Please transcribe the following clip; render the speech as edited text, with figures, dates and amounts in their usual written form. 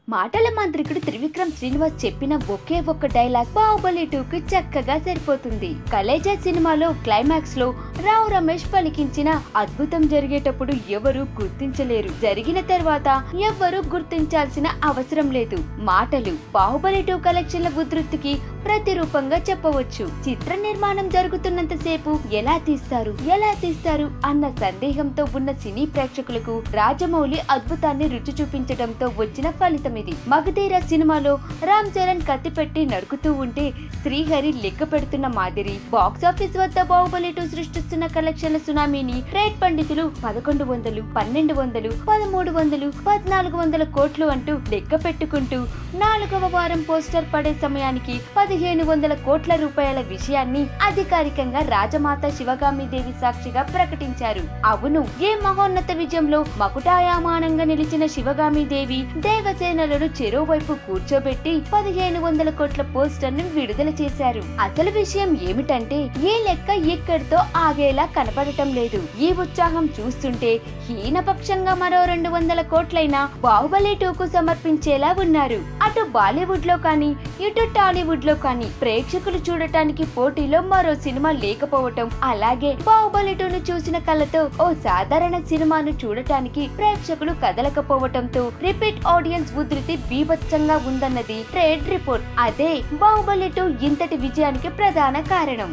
మాటల మంత్రికుడు త్రివిక్రమ్ శ్రీనివాస్ చెప్పిన ఒకే ఒక్క డైలాగ్ బాహుబలి 2కి చక్కగా సరిపోతుంది. కలేజా సినిమాలో క్లైమాక్స్ లో రావు రమేష్ పలికించిన అద్భుతం జరిగేటప్పుడు ఎవరు గుర్తించలేరు, జరిగిన తర్వాత ఎవ్వరూ గుర్తించాల్సిన అవసరం లేదు. మాటలు బాహుబలి 2 కలెక్షన్ల ఉధృతికి ప్రతిరూపంగా చెప్పవచ్చు. చిత్ర నిర్మాణం జరుగుతున్నంత సేపు ఎలా తీస్తారు అన్న సందేహంతో ఉన్న సినీ ప్రేక్షకులకు రాజమౌళి అద్భుతాన్ని రుచి చూపించడంతో వచ్చిన ఫలితం ఇది. మగధీర సినిమాలో రామ్ చరణ్ కత్తి పెట్టి నడుకుతూ ఉంటే శ్రీహరి లెక్క పెడుతున్న మాదిరి బాక్సాఫీస్ వద్ద బాహుబలి 2 సృష్టిస్తున్న కలెక్షన్ల సునామీని ట్రేడ్ పండితులు 1100, 1200, 1300, 1400 కోట్లు అంటూ లెక్క పెట్టుకుంటూ 4వ వారం పోస్టర్ పడే సమయానికి 1500 కోట్ల రూపాయల విషయాన్ని అధికారికంగా రాజమాత శివగామిదేవి సాక్షిగా ప్రకటించారు. అవును, ఏ మహోన్నత విజయంలో మకుటాయమానంగా నిలిచిన శివగామిదేవి దేవసేనలను చెరోవైపు కూర్చోబెట్టి 1500 కోట్ల పోస్టర్ ను విడుదల చేశారు. అసలు విషయం ఏమిటంటే ఈ లెక్క ఇక్కడితో ఆగేలా కనపడటం లేదు. ఈ ఉత్సాహం చూస్తుంటే హీనపక్షంగా మరో 200 కోట్లైనా బాహుబలి 2కు సమర్పించేలా ఉన్నారు. అటు బాలీవుడ్ లో కానీ ఇటు టాలీవుడ్ లో కానీ ప్రేక్షకులు చూడటానికి పోటీలో మరో సినిమా లేకపోవటం, అలాగే బాహుబలి 2ను చూసిన కళ్ళతో ఓ సాధారణ సినిమాను చూడటానికి ప్రేక్షకులు కదలకపోవటంతో రిపీట్ ఆడియన్స్ ఉధృతి బీభత్సంగా ఉందన్నది ట్రేడ్ రిపోర్ట్. అదే బాహుబలి 2 ఇంతటి విజయానికి ప్రధాన కారణం.